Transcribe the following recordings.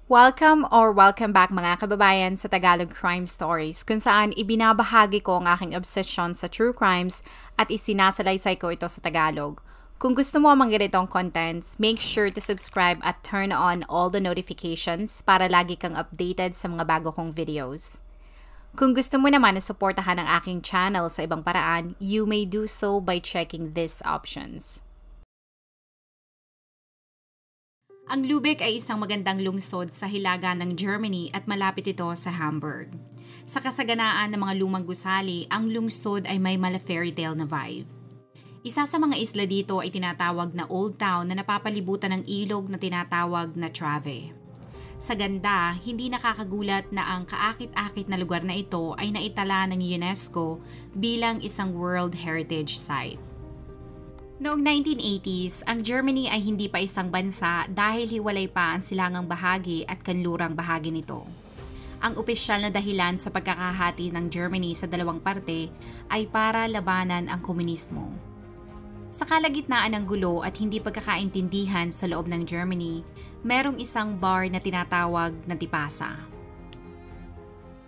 Welcome back mga kababayan sa Tagalog Crime Stories kung saan ibinabahagi ko ang aking obsession sa true crimes at isinasalaysay ko ito sa Tagalog. Kung gusto mo ang mga ganitong contents, make sure to subscribe at turn on all the notifications para lagi kang updated sa mga bago kong videos. Kung gusto mo naman na suportahan ang aking channel sa ibang paraan, you may do so by checking these options. Ang Lübeck ay isang magandang lungsod sa hilaga ng Germany at malapit ito sa Hamburg. Sa kasaganaan ng mga lumang gusali, ang lungsod ay may mala fairy tale na vibe. Isa sa mga isla dito ay tinatawag na Old Town na napapalibutan ng ilog na tinatawag na Trave. Sa ganda, hindi nakakagulat na ang kaakit-akit na lugar na ito ay naitala ng UNESCO bilang isang World Heritage Site. Noong 1980s, ang Germany ay hindi pa isang bansa dahil hiwalay pa ang silangang bahagi at kanlurang bahagi nito. Ang opisyal na dahilan sa pagkakahati ng Germany sa dalawang parte ay para labanan ang komunismo. Sa kalagitnaan ng gulo at hindi pagkakaintindihan sa loob ng Germany, merong isang bar na tinatawag na Tipasa.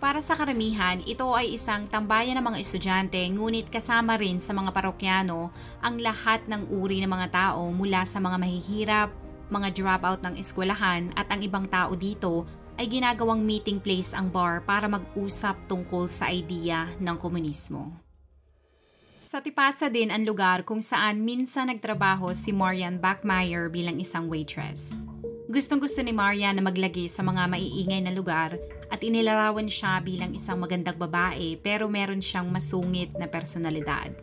Para sa karamihan, ito ay isang tambayan ng mga estudyante ngunit kasama rin sa mga parokyano ang lahat ng uri ng mga tao mula sa mga mahihirap, mga dropout ng eskwelahan at ang ibang tao dito ay ginagawang meeting place ang bar para mag-usap tungkol sa idea ng komunismo. Sa Tipasa din ang lugar kung saan minsan nagtrabaho si Marian Bachmeier bilang isang waitress. Gustong-gusto ni Marian na maglagi sa mga maiingay na lugar at inilarawan siya bilang isang magandang babae pero meron siyang masungit na personalidad.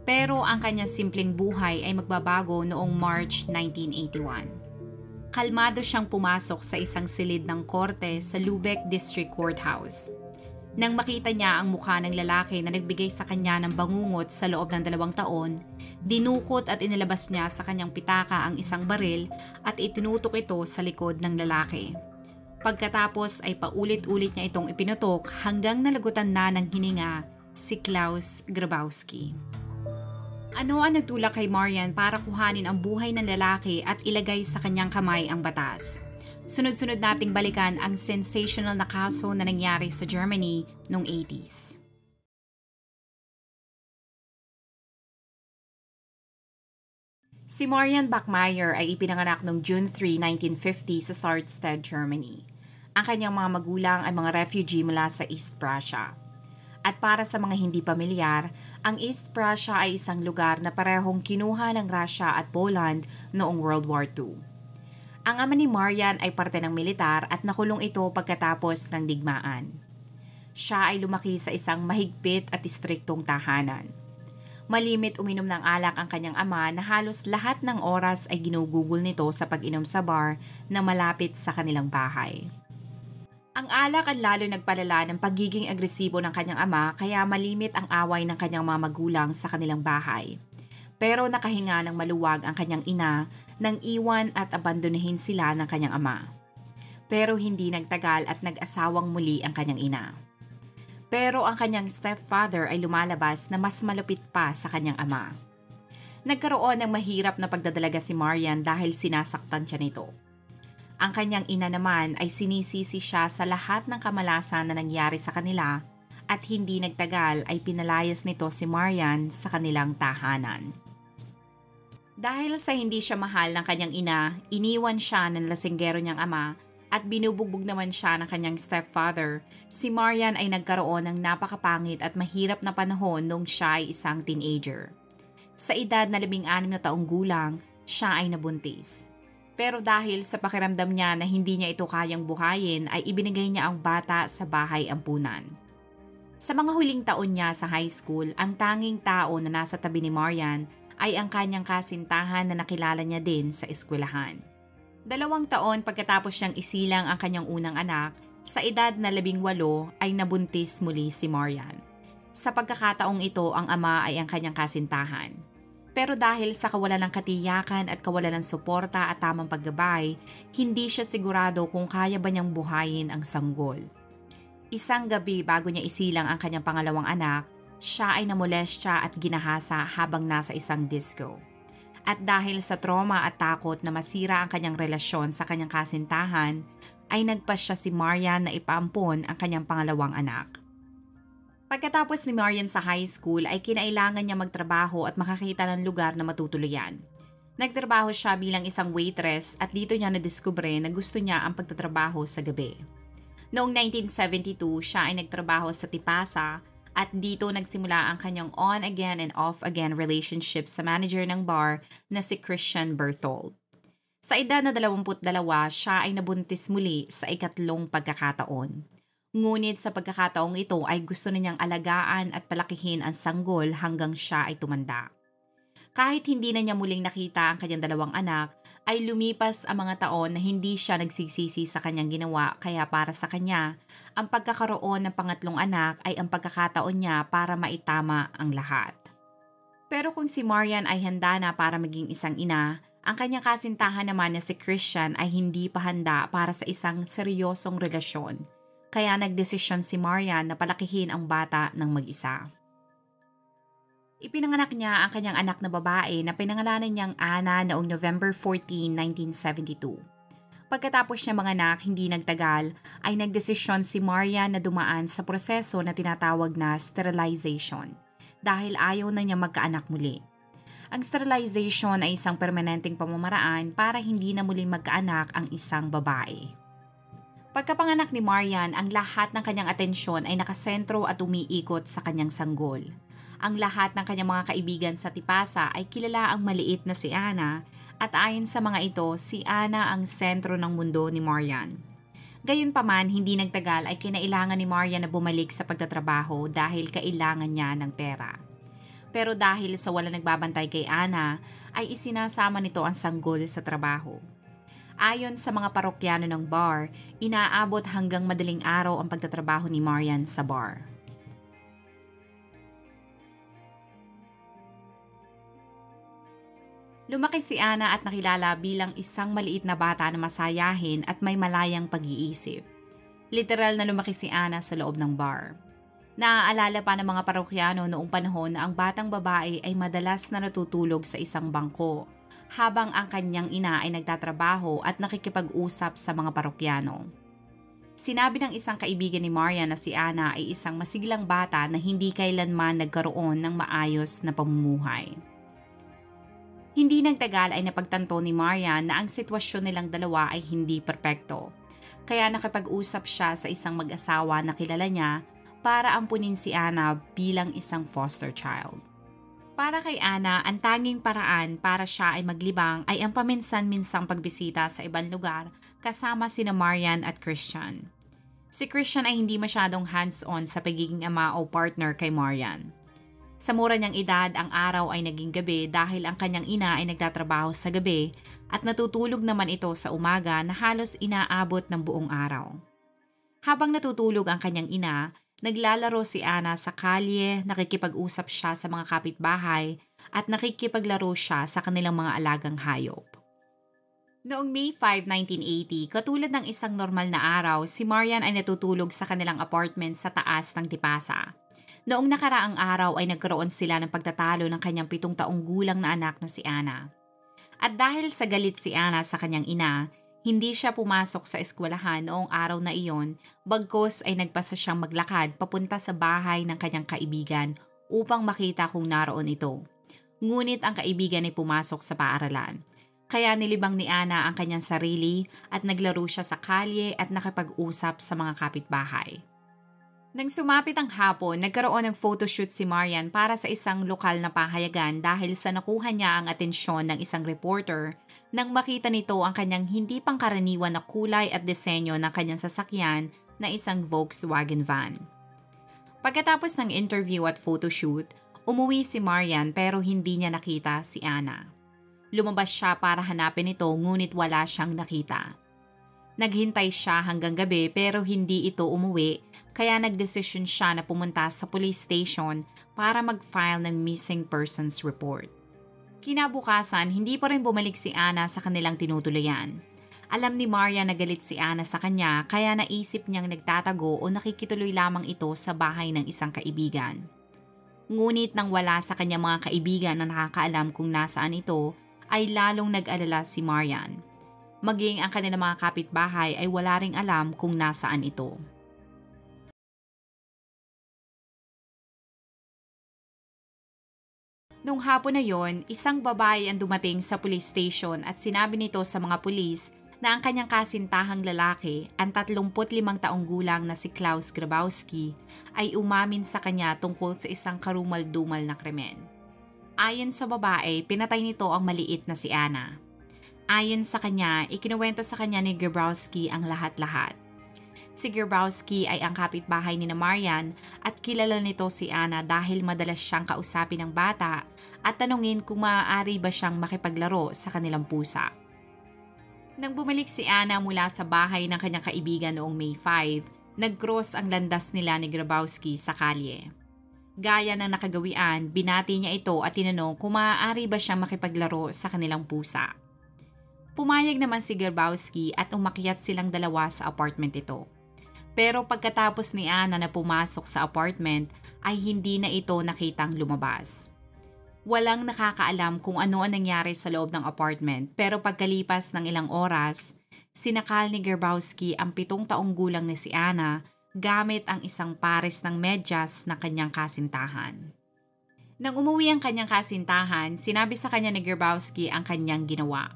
Pero ang kanyang simpleng buhay ay magbabago noong March 1981. Kalmado siyang pumasok sa isang silid ng korte sa Lübeck District Courthouse. Nang makita niya ang mukha ng lalaki na nagbigay sa kanya ng bangungot sa loob ng 2 taon, dinukot at inilabas niya sa kanyang pitaka ang isang baril at itinutok ito sa likod ng lalaki. Pagkatapos ay paulit-ulit niya itong ipinutok hanggang nalagutan na ng hininga si Klaus Grabowski. Ano ang nagtulak kay Marian para kuhanin ang buhay ng lalaki at ilagay sa kanyang kamay ang batas? Sunod-sunod nating balikan ang sensational na kaso na nangyari sa Germany noong 80s. Si Marian Bachmeier ay ipinanganak noong June 3, 1950 sa Sarstedt, Germany. Ang kanyang mga magulang ay mga refugee mula sa East Prussia. At para sa mga hindi pamilyar, ang East Prussia ay isang lugar na parehong kinuha ng Russia at Poland noong World War II. Ang ama ni Marian ay parte ng militar at nakulong ito pagkatapos ng digmaan. Siya ay lumaki sa isang mahigpit at istriktong tahanan. Malimit uminom ng alak ang kanyang ama na halos lahat ng oras ay ginugugol nito sa pag-inom sa bar na malapit sa kanilang bahay. Ang alak ang lalo nagpalala ng pagiging agresibo ng kanyang ama kaya malimit ang away ng kanyang mga magulang sa kanilang bahay. Pero nakahinga ng maluwag ang kanyang ina nang iwan at abandonahin sila ng kanyang ama. Pero hindi nagtagal at nag-asawang muli ang kanyang ina. Pero ang kanyang stepfather ay lumalabas na mas malupit pa sa kanyang ama. Nagkaroon ng mahirap na pagdadalaga si Marian dahil sinasaktan siya nito. Ang kanyang ina naman ay sinisisi siya sa lahat ng kamalasan na nangyari sa kanila at hindi nagtagal ay pinalayas nito si Marian sa kanilang tahanan. Dahil sa hindi siya mahal ng kanyang ina, iniwan siya ng lasinggero niyang ama at binubugbog naman siya ng kanyang stepfather, si Marian ay nagkaroon ng napakapangit at mahirap na panahon nung siya ay isang teenager. Sa edad na 16 na taong gulang, siya ay nabuntis. Pero dahil sa pakiramdam niya na hindi niya ito kayang buhayin ay ibinigay niya ang bata sa bahay ampunan. Sa mga huling taon niya sa high school, ang tanging tao na nasa tabi ni Marian ay ang kanyang kasintahan na nakilala niya din sa eskwelahan. 2 taon pagkatapos niyang isilang ang kanyang unang anak, sa edad na 18 ay nabuntis muli si Marian. Sa pagkakataong ito, ang ama ay ang kanyang kasintahan. Pero dahil sa kawalan ng katiyakan at kawalan ng suporta at tamang paggabay, hindi siya sigurado kung kaya ba niyang buhayin ang sanggol. Isang gabi bago niya isilang ang kanyang pangalawang anak, siya ay namolestya at ginahasa habang nasa isang disco. At dahil sa trauma at takot na masira ang kanyang relasyon sa kanyang kasintahan, ay nagpasya si Marian na ipaampon ang kanyang pangalawang anak. Pagkatapos ni Marian sa high school ay kinailangan niya magtrabaho at makakita ng lugar na matutuluyan. Nagtrabaho siya bilang isang waitress at dito niya nadiskubre na gusto niya ang pagtatrabaho sa gabi. Noong 1972, siya ay nagtrabaho sa Tipasa at dito nagsimula ang kanyang on-again and off-again relationship sa manager ng bar na si Christian Berthold. Sa edad na 22, siya ay nabuntis muli sa ikatlong pagkakataon. Ngunit sa pagkakataong ito ay gusto na niyang alagaan at palakihin ang sanggol hanggang siya ay tumanda. Kahit hindi na niya muling nakita ang kanyang dalawang anak, ay lumipas ang mga taon na hindi siya nagsisisi sa kanyang ginawa kaya para sa kanya, ang pagkakaroon ng pangatlong anak ay ang pagkakataon niya para maitama ang lahat. Pero kung si Marian ay handa na para maging isang ina, ang kanyang kasintahan naman na si Christian ay hindi pa handa para sa isang seryosong relasyon. Kaya nagdesisyon si Marian na palakihin ang bata ng mag-isa. Ipinanganak niya ang kanyang anak na babae na pinangalanan niyang Anna noong November 14, 1972. Pagkatapos niya manganak, hindi nagtagal, ay nagdesisyon si Marian na dumaan sa proseso na tinatawag na sterilization dahil ayaw na niya magkaanak muli. Ang sterilization ay isang permanenteng pamamaraan para hindi na muling magkaanak ang isang babae. Pagkapanganak ni Marian, ang lahat ng kanyang atensyon ay nakasentro at umiikot sa kanyang sanggol. Ang lahat ng kanyang mga kaibigan sa Tipasa ay kilala ang maliit na si Anna at ayon sa mga ito, si Anna ang sentro ng mundo ni Marian. Gayunpaman, hindi nagtagal ay kinailangan ni Marian na bumalik sa pagtatrabaho dahil kailangan niya ng pera. Pero dahil sa wala nagbabantay kay Anna, ay isinasama nito ang sanggol sa trabaho. Ayon sa mga parokyano ng bar, inaabot hanggang madaling araw ang pagtatrabaho ni Marian sa bar. Lumaki si Anna at nakilala bilang isang maliit na bata na masayahin at may malayang pag-iisip. Literal na lumaki si Anna sa loob ng bar. Naaalala pa ng mga parokyano noong panahon na ang batang babae ay madalas na natutulog sa isang bangko, habang ang kanyang ina ay nagtatrabaho at nakikipag-usap sa mga parokyano. Sinabi ng isang kaibigan ni Marian na si Anna ay isang masiglang bata na hindi kailanman nagkaroon ng maayos na pamumuhay. Hindi nagtagal ay napagtanto ni Marian na ang sitwasyon nilang dalawa ay hindi perpekto. Kaya nakipag-usap siya sa isang mag-asawa na kilala niya para ampunin si Anna bilang isang foster child. Para kay Anna, ang tanging paraan para siya ay maglibang ay ang paminsan-minsang pagbisita sa ibang lugar kasama sina Marian at Christian. Si Christian ay hindi masyadong hands-on sa pagiging ama o partner kay Marian. Sa mura niyang edad, ang araw ay naging gabi dahil ang kanyang ina ay nagtatrabaho sa gabi at natutulog naman ito sa umaga na halos inaabot ng buong araw. Habang natutulog ang kanyang ina, naglalaro si Anna sa kalye, nakikipag-usap siya sa mga kapitbahay at nakikipaglaro siya sa kanilang mga alagang hayop. Noong May 5, 1980, katulad ng isang normal na araw, si Marian ay natutulog sa kanilang apartment sa taas ng Tipasa. Noong nakaraang araw ay nagkaroon sila ng pagtatalo ng kanyang 7 taong gulang na anak na si Anna. At dahil sa galit si Anna sa kanyang ina, hindi siya pumasok sa eskwelahan noong araw na iyon, bagkos ay nagpasa siyang maglakad papunta sa bahay ng kanyang kaibigan upang makita kung naroon ito. Ngunit ang kaibigan ay pumasok sa paaralan. Kaya nilibang ni Anna ang kanyang sarili at naglaro siya sa kalye at nakipag-usap sa mga kapitbahay. Nang sumapit ang hapon, nagkaroon ng photoshoot si Marian para sa isang lokal na pahayagan dahil sa nakuha niya ang atensyon ng isang reporter nang makita nito ang kanyang hindi pangkaraniwan na kulay at disenyo ng kanyang sasakyan na isang Volkswagen van. Pagkatapos ng interview at photoshoot, umuwi si Marian pero hindi niya nakita si Anna. Lumabas siya para hanapin ito ngunit wala siyang nakita. Naghintay siya hanggang gabi pero hindi ito umuwi kaya nagdesisyon siya na pumunta sa police station para mag-file ng missing persons report. Kinabukasan, hindi pa rin bumalik si Anna sa kanilang tinutuluyan. Alam ni Marian na galit si Anna sa kanya kaya naisip niyang nagtatago o nakikituloy lamang ito sa bahay ng isang kaibigan. Ngunit nang wala sa kanya mga kaibigan na nakakaalam kung nasaan ito, ay lalong nag-alala si Marian. Maging ang kanilang mga kapitbahay ay wala ring alam kung nasaan ito. Nung hapon na yon, isang babae ang dumating sa police station at sinabi nito sa mga pulis na ang kanyang kasintahang lalaki, ang 35 taong gulang na si Klaus Grabowski, ay umamin sa kanya tungkol sa isang karumal-dumal na krimen. Ayon sa babae, pinatay nito ang maliit na si Anna. Ayon sa kanya, ikinuwento sa kanya ni Grabowski ang lahat-lahat. Si Grabowski ay ang kapitbahay ni Marian at kilala nito si Anna dahil madalas siyang kausapin ng bata at tanungin kung maaari ba siyang makipaglaro sa kanilang pusa. Nang bumalik si Anna mula sa bahay ng kanyang kaibigan noong May 5, nag-cross ang landas nila ni Grabowski sa kalye. Gaya ng nakagawian, binati niya ito at tinanong kung maaari ba siyang makipaglaro sa kanilang pusa. Pumayag naman si Grabowski at umakyat silang dalawa sa apartment ito. Pero pagkatapos ni Anna na pumasok sa apartment ay hindi na ito nakitang lumabas. Walang nakakaalam kung ano ang nangyari sa loob ng apartment pero pagkalipas ng ilang oras, sinakal ni Grabowski ang 7 taong gulang na si Anna gamit ang isang pares ng medyas na kanyang kasintahan. Nang umuwi ang kanyang kasintahan, sinabi sa kanya ni Grabowski ang kanyang ginawa.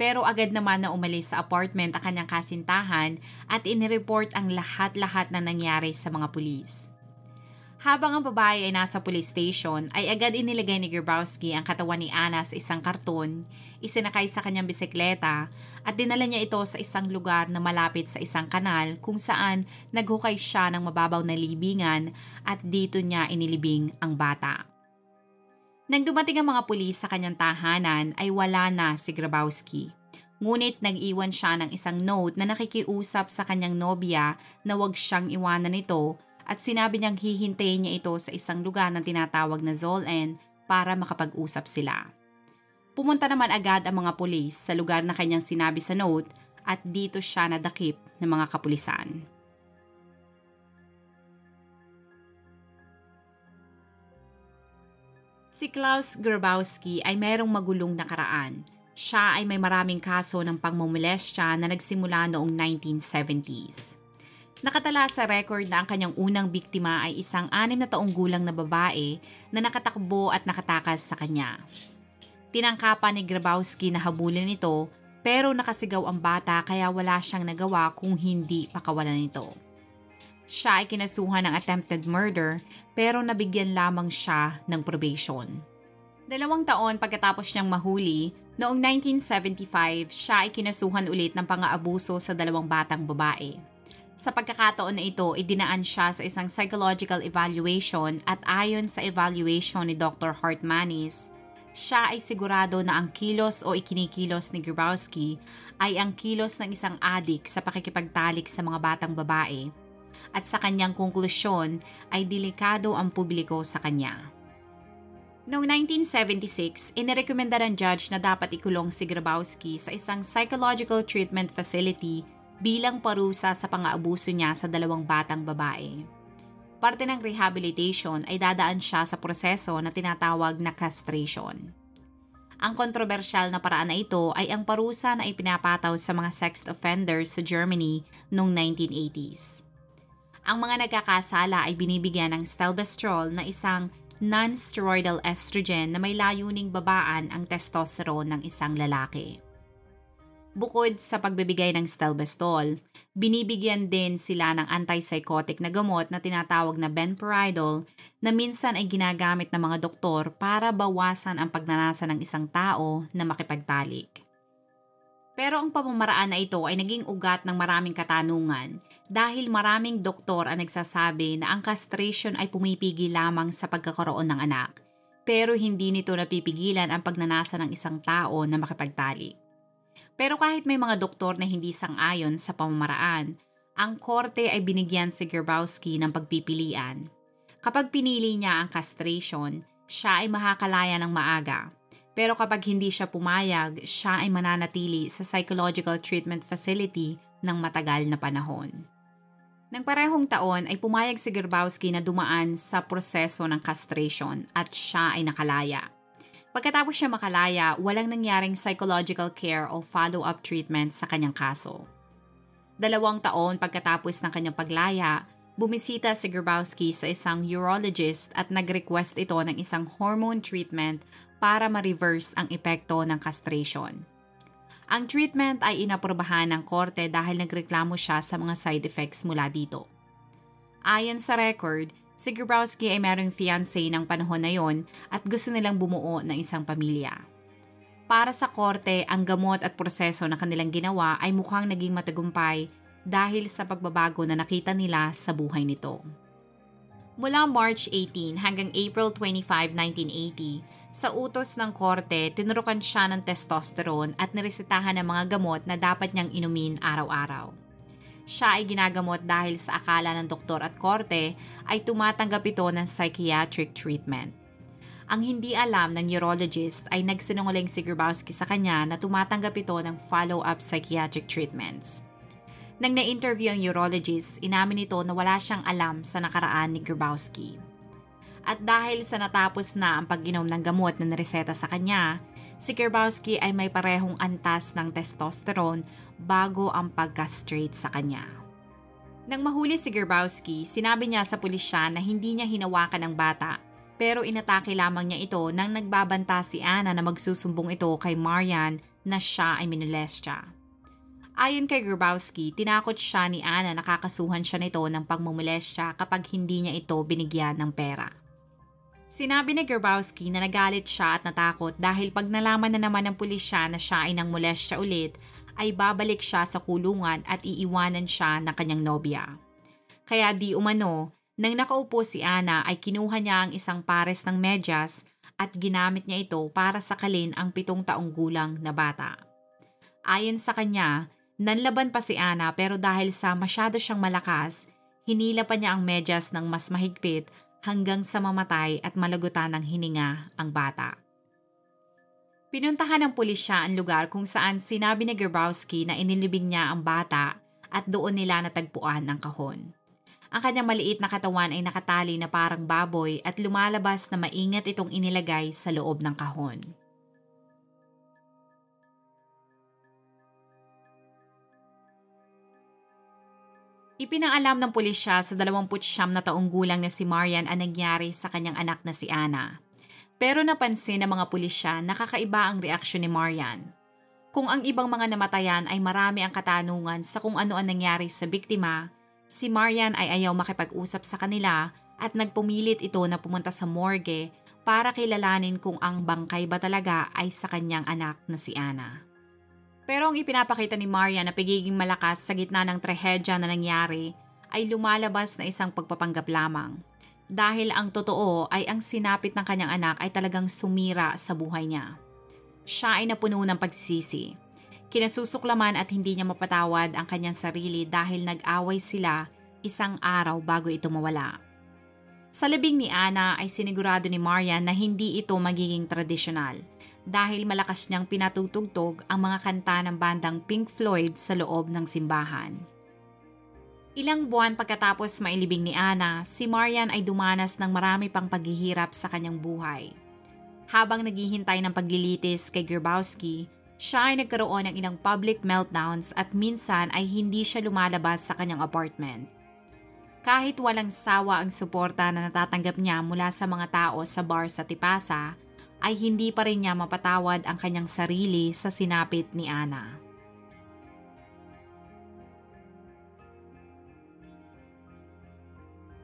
Pero agad naman na umalis sa apartment ang kanyang kasintahan at inireport ang lahat-lahat na nangyari sa mga pulis. Habang ang babae ay nasa police station, ay agad inilagay ni Grabowski ang katawan ni Anna sa isang karton, isinakay sa kanyang bisikleta at dinala niya ito sa isang lugar na malapit sa isang kanal kung saan naghukay siya ng mababaw na libingan at dito niya inilibing ang bata. Nang dumating ang mga pulis sa kanyang tahanan ay wala na si Grabowski. Ngunit nag-iwan siya ng isang note na nakikiusap sa kanyang nobya na huwag siyang iwanan nito at sinabi niyang hihintayin niya ito sa isang lugar na tinatawag na Zollen para makapag-usap sila. Pumunta naman agad ang mga pulis sa lugar na kanyang sinabi sa note at dito siya nadakip ng mga kapulisan. Si Klaus Grabowski ay mayroong magulong nakaraan. Siya ay may maraming kaso ng pangmomolestya na nagsimula noong 1970s. Nakatala sa record na ang kanyang unang biktima ay isang 6 na taong gulang na babae na nakatakbo at nakatakas sa kanya. Tinangkapan ni Grabowski na habulin ito pero nakasigaw ang bata kaya wala siyang nagawa kung hindi pakawalan nito. Siya ay kinasuhan ng attempted murder pero nabigyan lamang siya ng probation. 2 taon pagkatapos niyang mahuli, noong 1975 siya ay kinasuhan ulit ng pang-aabuso sa 2 batang babae. Sa pagkakataon na ito, idinaan siya sa isang psychological evaluation at ayon sa evaluation ni Dr. Hartmanis, siya ay sigurado na ang kilos o ikinikilos ni Grabowski ay ang kilos ng isang adik sa pakikipagtalik sa mga batang babae. At sa kanyang konklusyon ay delikado ang publiko sa kanya. Noong 1976, inirekomenda ng judge na dapat ikulong si Grabowski sa isang psychological treatment facility bilang parusa sa pang-aabuso niya sa 2 batang babae. Parte ng rehabilitation ay dadaan siya sa proseso na tinatawag na castration. Ang kontrobersyal na paraan na ito ay ang parusa na ipinapataw sa mga sex offenders sa Germany noong 1980s. Ang mga nagkakasala ay binibigyan ng stelbestrol na isang non-steroidal estrogen na may layuning babaan ang testosterone ng isang lalaki. Bukod sa pagbibigay ng stelbestol, binibigyan din sila ng antipsychotic na gamot na tinatawag na benperidol na minsan ay ginagamit ng mga doktor para bawasan ang pagnanasa ng isang tao na makipagtalik. Pero ang pamamaraan na ito ay naging ugat ng maraming katanungan dahil maraming doktor ang nagsasabi na ang castration ay pumipigil lamang sa pagkakaroon ng anak, pero hindi nito napipigilan ang pagnanasa ng isang tao na makipagtalik. Pero kahit may mga doktor na hindi sang-ayon sa pamamaraan, ang korte ay binigyan si Grabowski ng pagpipilian. Kapag pinili niya ang castration, siya ay makakalaya ng maaga. Pero kapag hindi siya pumayag, siya ay mananatili sa psychological treatment facility ng matagal na panahon. Nang parehong taon ay pumayag si Grabowski na dumaan sa proseso ng castration at siya ay nakalaya. Pagkatapos siya makalaya, walang nangyaring psychological care o follow-up treatment sa kanyang kaso. 2 taon pagkatapos ng kanyang paglaya, bumisita si Grabowski sa isang urologist at nag-request ito ng isang hormone treatment para ma-reverse ang epekto ng castration. Ang treatment ay inaprobahan ng korte dahil nagreklamo siya sa mga side effects mula dito. Ayon sa record, si Grabowski ay merong fiancé ng panahon na yon at gusto nilang bumuo ng isang pamilya. Para sa korte, ang gamot at proseso na kanilang ginawa ay mukhang naging matagumpay dahil sa pagbabago na nakita nila sa buhay nito. Mula March 18 hanggang April 25, 1980, sa utos ng korte, tinurukan siya ng testosterone at niresetahan ng mga gamot na dapat niyang inumin araw-araw. Siya ay ginagamot dahil sa akala ng doktor at korte ay tumatanggap ito ng psychiatric treatment. Ang hindi alam ng urologist ay nagsinungaling si Grabowski sa kanya na tumatanggap ito ng follow-up psychiatric treatments. Nang na-interview ang urologist, inamin nito na wala siyang alam sa nakaraan ni Grabowski. At dahil sa natapos na ang pag-inom ng gamot na nareseta sa kanya, si Grabowski ay may parehong antas ng testosterone bago ang pag-castrate sa kanya. Nang mahuli si Grabowski, sinabi niya sa pulisya na hindi niya hinawakan ang bata, pero inatake lamang niya ito nang nagbabanta si Anna na magsusumbong ito kay Marian na siya ay minolestya. Ayon kay Grabowski, tinakot siya ni Anna na kakasuhan siya nito ng pagmumolestya kapag hindi niya ito binigyan ng pera. Sinabi ni Grabowski na nagalit siya at natakot dahil pag nalaman na naman ng pulisya na siya ay nang molestya ulit, ay babalik siya sa kulungan at iiwanan siya ng kanyang nobya. Kaya di umano, nang nakaupo si Anna ay kinuha niya ang isang pares ng medyas at ginamit niya ito para sakalin ang 7 taong gulang na bata. Ayon sa kanya, nanlaban pa si Anna pero dahil sa masyado siyang malakas, hinila pa niya ang medyas ng mas mahigpit hanggang sa mamatay at malagutan ng hininga ang bata. Pinuntahan ng pulisya ang lugar kung saan sinabi ni Grabowski na inilibing niya ang bata at doon nila natagpuan ang kahon. Ang kanyang maliit na katawan ay nakatali na parang baboy at lumalabas na maingat itong inilagay sa loob ng kahon. Ipinaalam ng pulisya sa 29 na taong gulang na si Marian ang nangyari sa kanyang anak na si Anna. Pero napansin ng mga pulisya na kakaiba ang reaksyon ni Marian. Kung ang ibang mga namatayan ay marami ang katanungan sa kung ano ang nangyari sa biktima, si Marian ay ayaw makipag-usap sa kanila at nagpumilit ito na pumunta sa morgue para kilalanin kung ang bangkay ba talaga ay sa kanyang anak na si Anna. Pero ang ipinapakita ni Marian na pagiging malakas sa gitna ng trahedya na nangyari ay lumalabas na isang pagpapanggap lamang. Dahil ang totoo ay ang sinapit ng kanyang anak ay talagang sumira sa buhay niya. Siya ay napuno ng pagsisisi. Kinasusuklaman at hindi niya mapatawad ang kanyang sarili dahil nag-away sila isang araw bago ito mawala. Sa labing ni Anna ay sinigurado ni Marian na hindi ito magiging tradisyonal dahil malakas niyang pinatutugtog ang mga kanta ng bandang Pink Floyd sa loob ng simbahan. Ilang buwan pagkatapos mailibing ni Anna, si Marian ay dumanas ng marami pang paghihirap sa kanyang buhay. Habang naghihintay ng paglilitis kay Grabowski, siya ay nagkaroon ng ilang public meltdowns at minsan ay hindi siya lumalabas sa kanyang apartment. Kahit walang sawa ang suporta na natatanggap niya mula sa mga tao sa bar sa Tipasa, ay hindi pa rin niya mapatawad ang kanyang sarili sa sinapit ni Anna.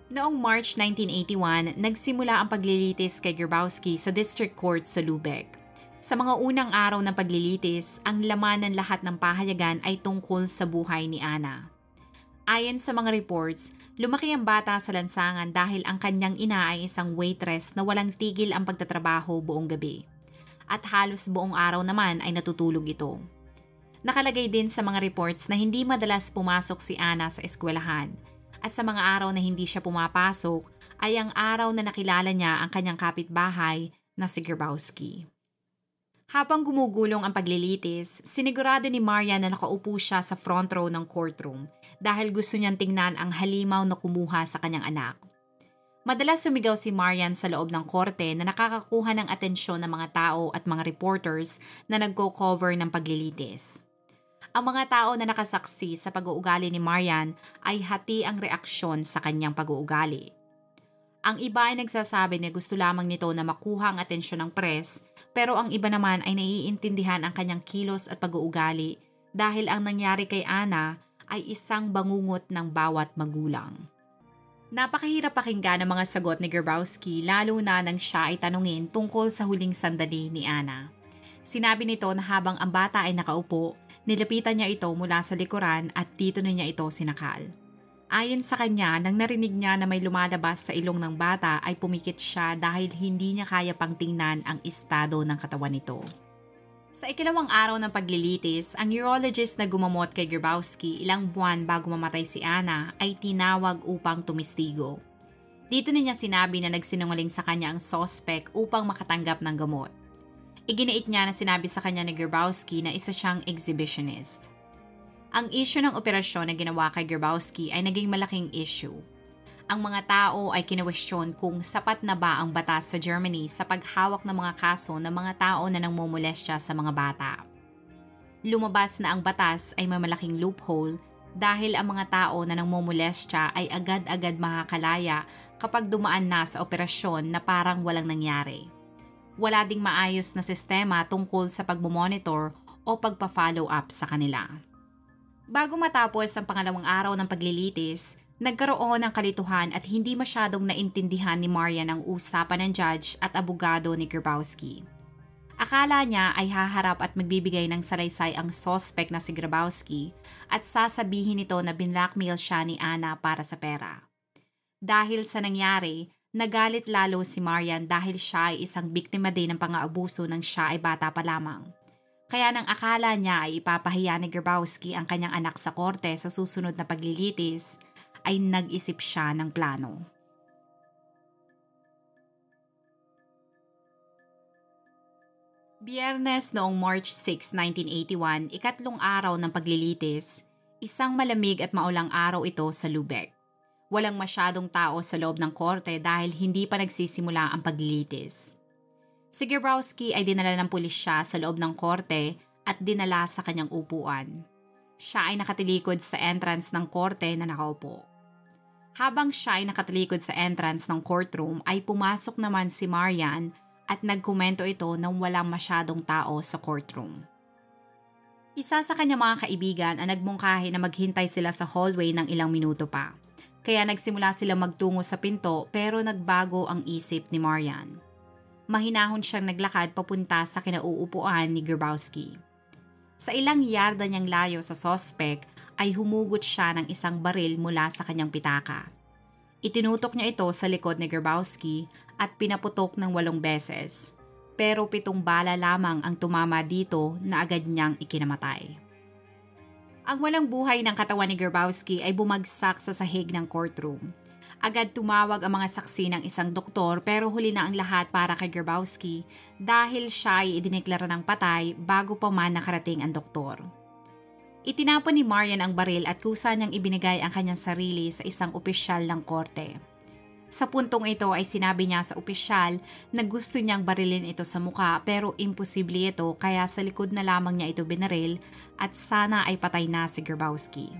Noong March 1981, nagsimula ang paglilitis kay Grabowski sa District Court sa Lübeck. Sa mga unang araw ng paglilitis, ang laman ng lahat ng pahayagan ay tungkol sa buhay ni Anna. Ayon sa mga reports, lumaki ang bata sa lansangan dahil ang kanyang ina ay isang waitress na walang tigil ang pagtatrabaho buong gabi. At halos buong araw naman ay natutulog ito. Nakalagay din sa mga reports na hindi madalas pumasok si Anna sa eskwelahan. At sa mga araw na hindi siya pumapasok ay ang araw na nakilala niya ang kanyang kapitbahay na si Grabowski. Habang gumugulong ang paglilitis, sinigurado ni Marian na nakaupo siya sa front row ng courtroom dahil gusto niyang tingnan ang halimaw na kumuha sa kanyang anak. Madalas sumigaw si Marian sa loob ng korte na nakakakuha ng atensyon ng mga tao at mga reporters na nagko-cover ng paglilitis. Ang mga tao na nakasaksi sa pag-uugali ni Marian ay hati ang reaksyon sa kanyang pag-uugali. Ang iba ay nagsasabi na gusto lamang nito na makuha ang atensyon ng press, pero ang iba naman ay naiintindihan ang kanyang kilos at pag-uugali dahil ang nangyari kay Ana ay isang bangungot ng bawat magulang. Napakahirap pakinggan ang mga sagot ni Grabowski lalo na nang siya ay tanungin tungkol sa huling sandali ni Ana. Sinabi nito na habang ang bata ay nakaupo, nilapitan niya ito mula sa likuran at dito na niya ito sinakal. Ayon sa kanya, nang narinig niya na may lumalabas sa ilong ng bata ay pumikit siya dahil hindi niya kaya pang tingnan ang estado ng katawan nito. Sa ikalawang araw ng paglilitis, ang urologist na gumamot kay Grabowski ilang buwan bago mamatay si Ana ay tinawag upang tumistigo. Dito na niya sinabi na nagsinungaling sa kanya ang suspect upang makatanggap ng gamot. Iginiit niya na sinabi sa kanya ni Grabowski na isa siyang exhibitionist. Ang issue ng operasyon na ginawa kay Grabowski ay naging malaking issue. Ang mga tao ay kinwestiyon kung sapat na ba ang batas sa Germany sa paghawak ng mga kaso ng mga tao na nangmomolestya sa mga bata. Lumabas na ang batas ay may malaking loophole dahil ang mga tao na nangmomolestya ay agad-agad makakalaya kapag dumaan na sa operasyon na parang walang nangyari. Wala ding maayos na sistema tungkol sa pagmomonitor o pagpa-follow up sa kanila. Bago matapos ang pangalawang araw ng paglilitis, nagkaroon ng kalituhan at hindi masyadong naintindihan ni Marian ang usapan ng judge at abogado ni Grabowski. Akala niya ay haharap at magbibigay ng salaysay ang suspect na si Grabowski at sasabihin nito na binlackmail siya ni Ana para sa pera. Dahil sa nangyari, nagalit lalo si Marian dahil siya ay isang biktima din ng pang-aabuso nang siya ay bata pa lamang. Kaya nang akala niya ay ipapahiya ni Grabowski ang kanyang anak sa korte sa susunod na paglilitis, ay nag-isip siya ng plano. Biyernes noong March 6, 1981, ikatlong araw ng paglilitis, isang malamig at maulang araw ito sa Lübeck. Walang masyadong tao sa loob ng korte dahil hindi pa nagsisimula ang paglilitis. Si Grabowski ay dinala ng pulisya sa loob ng korte at dinala sa kanyang upuan. Siya ay nakatilikod sa entrance ng korte na nakaupo. Habang siya ay nakatalikod sa entrance ng courtroom ay pumasok naman si Marian at nagkomento ito na walang masyadong tao sa courtroom. Isa sa kanyang mga kaibigan ang nagmungkahi na maghintay sila sa hallway ng ilang minuto pa. Kaya nagsimula sila magtungo sa pinto pero nagbago ang isip ni Marian. Mahinahon siyang naglakad papunta sa kinauupuan ni Grabowski. Sa ilang yarda niyang layo sa suspect ay humugot siya ng isang baril mula sa kanyang pitaka. Itinutok niya ito sa likod ni Grabowski at pinaputok ng 8 beses. Pero 7 bala lamang ang tumama dito na agad niyang ikinamatay. Ang walang buhay ng katawan ni Grabowski ay bumagsak sa sahig ng courtroom. Agad tumawag ang mga saksi ng isang doktor pero huli na ang lahat para kay Grabowski dahil siya ay idineklara ng patay bago pa man nakarating ang doktor. Itinapon ni Marian ang baril at kusa niyang ibinigay ang kanyang sarili sa isang opisyal ng korte. Sa puntong ito ay sinabi niya sa opisyal na gusto niyang barilin ito sa muka pero imposible ito kaya sa likod na lamang niya ito binaril at sana ay patay na si Grabowski.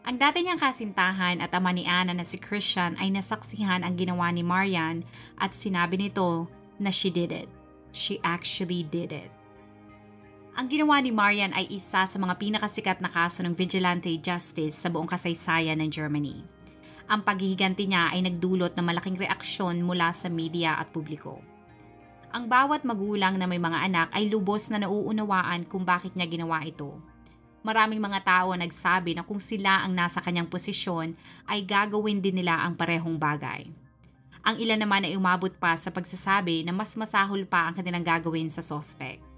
Ang dati niyang kasintahan at ama ni Ana na si Christian ay nasaksihan ang ginawa ni Marian at sinabi nito na she did it. She actually did it. Ang ginawa ni Marian ay isa sa mga pinakasikat na kaso ng vigilante justice sa buong kasaysayan ng Germany. Ang paghihiganti niya ay nagdulot ng malaking reaksyon mula sa media at publiko. Ang bawat magulang na may mga anak ay lubos na nauunawaan kung bakit niya ginawa ito. Maraming mga tao nagsabi na kung sila ang nasa kanyang posisyon ay gagawin din nila ang parehong bagay. Ang ilan naman ay umabot pa sa pagsasabi na mas masahol pa ang kanilang gagawin sa suspect.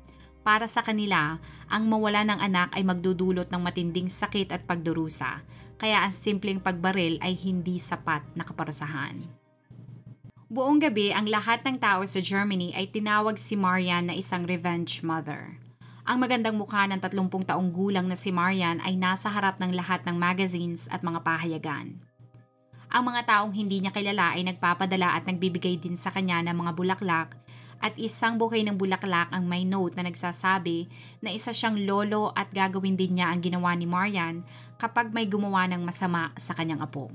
Para sa kanila, ang mawala ng anak ay magdudulot ng matinding sakit at pagdurusa, kaya ang simpleng pagbaril ay hindi sapat na kaparusahan. Buong gabi, ang lahat ng tao sa Germany ay tinawag si Marian na isang revenge mother. Ang magandang mukha ng 30 taong gulang na si Marian ay nasa harap ng lahat ng magazines at mga pahayagan. Ang mga taong hindi niya kilala ay nagpapadala at nagbibigay din sa kanya ng mga bulaklak at isang bouquet ng bulaklak ang may note na nagsasabi na isa siyang lolo at gagawin din niya ang ginawa ni Marian kapag may gumawa ng masama sa kanyang apo.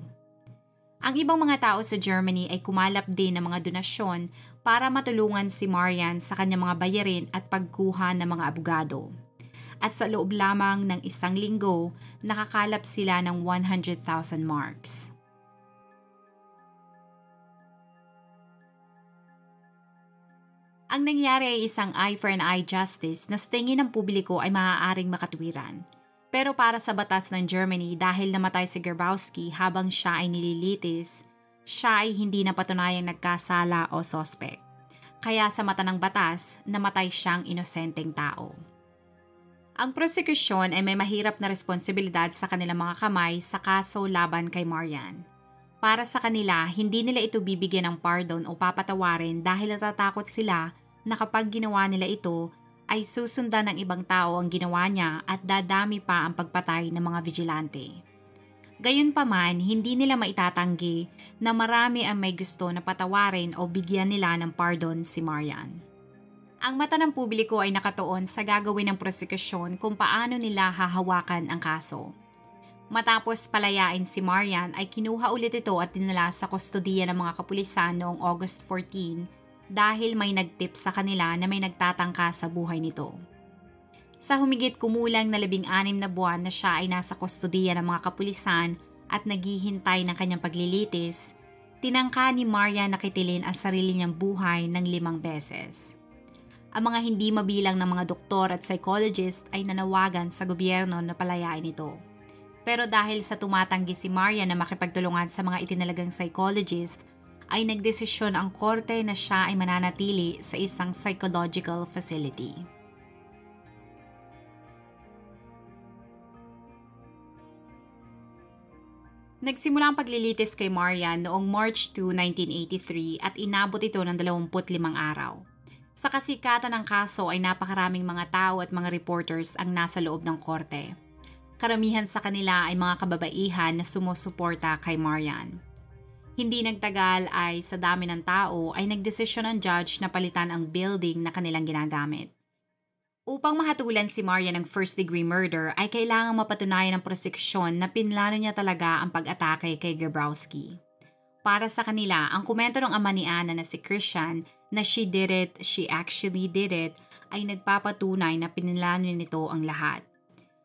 Ang ibang mga tao sa Germany ay kumalap din ng mga donasyon para matulungan si Marian sa kanyang mga bayarin at pagkuha ng mga abogado. At sa loob lamang ng isang linggo, nakakalap sila ng 100,000 marks. Ang nangyari ay isang eye for an eye justice na sa tingin ng publiko ay maaaring makatwiran. Pero para sa batas ng Germany dahil namatay si Grabowski habang siya ay nililitis, siya ay hindi napatunayang nagkasala o sospek. Kaya sa mata ng batas, namatay siyang inosenteng tao. Ang prosekusyon ay may mahirap na responsibilidad sa kanilang mga kamay sa kaso laban kay Marian. Para sa kanila, hindi nila ito bibigyan ng pardon o papatawarin dahil natatakot sila na kapag ginawa nila ito, ay susundan ng ibang tao ang ginawa niya at dadami pa ang pagpatay ng mga vigilante. Gayunpaman, hindi nila maitatanggi na marami ang may gusto na patawarin o bigyan nila ng pardon si Marian. Ang mata ng publiko ay nakatuon sa gagawin ng prosekusyon kung paano nila hahawakan ang kaso. Matapos palayain si Marian ay kinuha ulit ito at dinala sa kustodiya ng mga kapulisan noong August 14 dahil may nagtip sa kanila na may nagtatangka sa buhay nito. Sa humigit kumulang na 16 na buwan na siya ay nasa kustodiya ng mga kapulisan at naghihintay ng kanyang paglilitis, tinangka ni Marian na kitilin ang sarili niyang buhay ng 5 beses. Ang mga hindi mabilang ng mga doktor at psychologist ay nanawagan sa gobyerno na palayain ito. Pero dahil sa tumatanggi si Marian na makipagtulungan sa mga itinalagang psychologist, ay nagdesisyon ang korte na siya ay mananatili sa isang psychological facility. Nagsimula ang paglilitis kay Marian noong March 2, 1983 at inabot ito ng 25 araw. Sa kasikatan ng kaso ay napakaraming mga tao at mga reporters ang nasa loob ng korte. Karamihan sa kanila ay mga kababaihan na sumusuporta kay Marian. Hindi nagtagal ay sa dami ng tao ay nagdesisyon ang judge na palitan ang building na kanilang ginagamit. Upang mahatulan si Marian ng first-degree murder ay kailangang mapatunayan ng prosekusyon na pinlano niya talaga ang pag-atake kay Grabowski. Para sa kanila, ang komento ng ama ni Anna na si Christian na she actually did it ay nagpapatunay na pinlano nito ang lahat.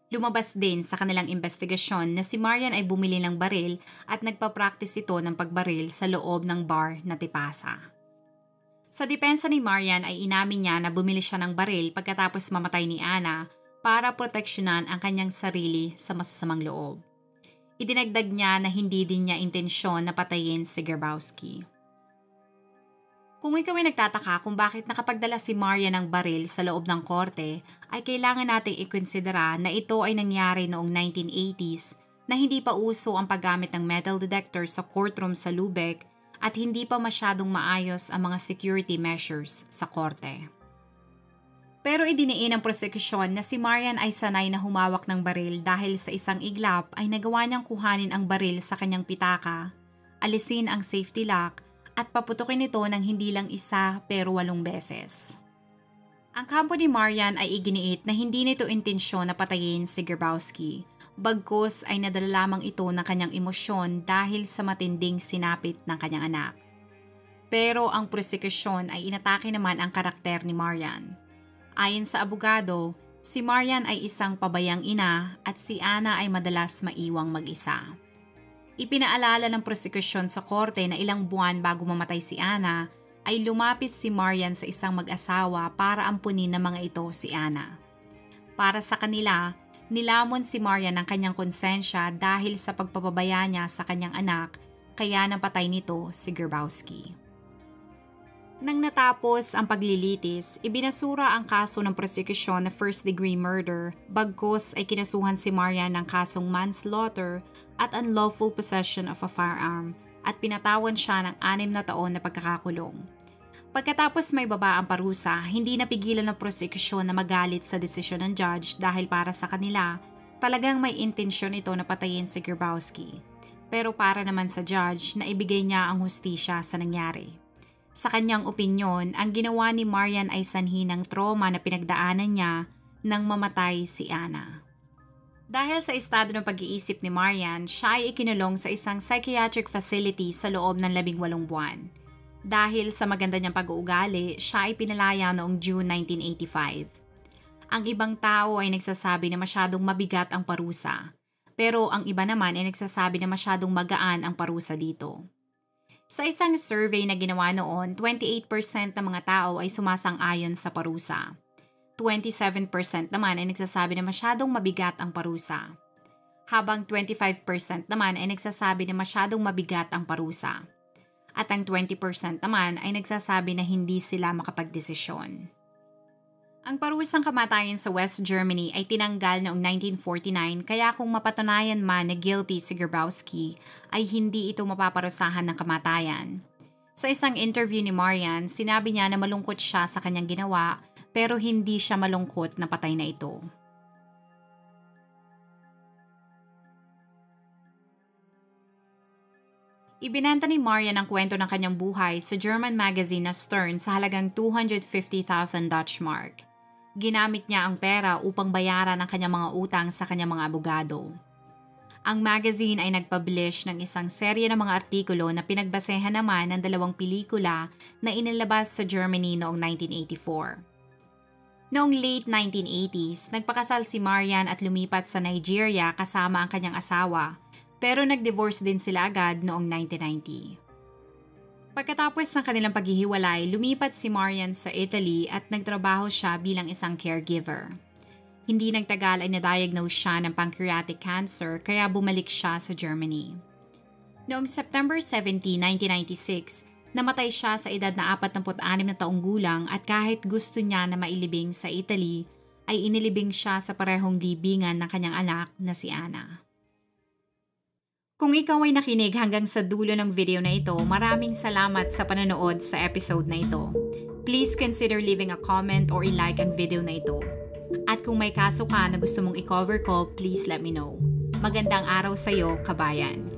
Lumabas din sa kanilang investigasyon na si Marian ay bumili ng baril at nagpa-practice ito ng pagbaril sa loob ng bar na Tipasa. Sa depensa ni Marian ay inamin niya na bumili siya ng baril pagkatapos mamatay ni Anna para proteksyonan ang kanyang sarili sa masasamang loob. Idinagdag niya na hindi din niya intensyon na patayin si Grabowski. Kung ikaw ay nagtataka kung bakit nakapagdala si Marian ng baril sa loob ng korte, ay kailangan nating ikonsidera na ito ay nangyari noong 1980s na hindi pa uso ang paggamit ng metal detector sa courtroom sa Lübeck at hindi pa masyadong maayos ang mga security measures sa korte. Pero idiniin ng prosekusyon na si Marian ay sanay na humawak ng baril dahil sa isang iglap ay nagawa niyang kuhanin ang baril sa kanyang pitaka, alisin ang safety lock, at paputukin ito ng hindi lang isa pero 8 beses. Ang kampo ni Marian ay iginiit na hindi nito intensyon na patayin si Grabowski, bagkus ay nadala lamang ito ng kanyang emosyon dahil sa matinding sinapit ng kanyang anak. Pero ang prosekusyon ay inatake naman ang karakter ni Marian. Ayon sa abogado, si Marian ay isang pabayang ina at si Anna ay madalas maiwang mag-isa. Ipinaalala ng prosekusyon sa korte na ilang buwan bago mamatay si Anna ay lumapit si Marian sa isang mag-asawa para ampunin ng mga ito si Anna. Para sa kanila, nilamon si Marian ng kanyang konsensya dahil sa pagpapabaya niya sa kanyang anak kaya napatay nito si Grabowski. Nang natapos ang paglilitis, ibinasura ang kaso ng prosekusyon na first-degree murder, bagkus ay kinasuhan si Marian ng kasong manslaughter at unlawful possession of a firearm at pinatawan siya ng 6 na taon na pagkakakulong. Pagkatapos may baba ang parusa, hindi napigilan ng prosekusyon na magalit sa desisyon ng judge dahil para sa kanila, talagang may intensyon ito na patayin si Grabowski. Pero para naman sa judge na ibigay niya ang hustisya sa nangyari. Sa kanyang opinyon, ang ginawa ni Marian ay sanhi ng trauma na pinagdaanan niya nang mamatay si Ana. Dahil sa estado ng pag-iisip ni Marian, siya ay ikinulong sa isang psychiatric facility sa loob ng 18 buwan. Dahil sa maganda niyang pag-uugali, siya ay pinalaya noong June 1985. Ang ibang tao ay nagsasabi na masyadong mabigat ang parusa, pero ang iba naman ay nagsasabi na masyadong magaan ang parusa dito. Sa isang survey na ginawa noon, 28% ng mga tao ay sumasang-ayon sa parusa. 27% naman ay nagsasabi na masyadong mabigat ang parusa. Habang 25% naman ay nagsasabi na masyadong mabigat ang parusa. At ang 20% naman ay nagsasabi na hindi sila makapagdesisyon. Ang parusang kamatayan sa West Germany ay tinanggal noong 1949 kaya kung mapatunayan man na guilty si Grabowski ay hindi ito mapaparusahan ng kamatayan. Sa isang interview ni Marian, sinabi niya na malungkot siya sa kanyang ginawa pero hindi siya malungkot na patay na ito. Ibinenta ni Marian ang kwento ng kanyang buhay sa German magazine na Stern sa halagang 250,000 Deutschmark. Ginamit niya ang pera upang bayaran ang kanyang mga utang sa kanyang mga abogado. Ang magazine ay nagpublish ng isang serye ng mga artikulo na pinagbasehan naman ng 2 pelikula na inilabas sa Germany noong 1984. Noong late 1980s, nagpakasal si Marian at lumipat sa Nigeria kasama ang kanyang asawa, pero nag-divorce din sila agad noong 1990. Pagkatapos ng kanilang paghihiwalay, lumipat si Marian sa Italy at nagtrabaho siya bilang isang caregiver. Hindi nagtagal ay na-diagnose siya ng pancreatic cancer kaya bumalik siya sa Germany. Noong September 17, 1996, namatay siya sa edad na 46 na taong gulang at kahit gusto niya na mailibing sa Italy, ay inilibing siya sa parehong libingan ng kanyang anak na si Ana. Kung ikaw ay nakinig hanggang sa dulo ng video na ito, maraming salamat sa panonood sa episode na ito. Please consider leaving a comment or i-like ang video na ito. At kung may kaso ka na gusto mong i-cover ko, please let me know. Magandang araw sa iyo, kabayan!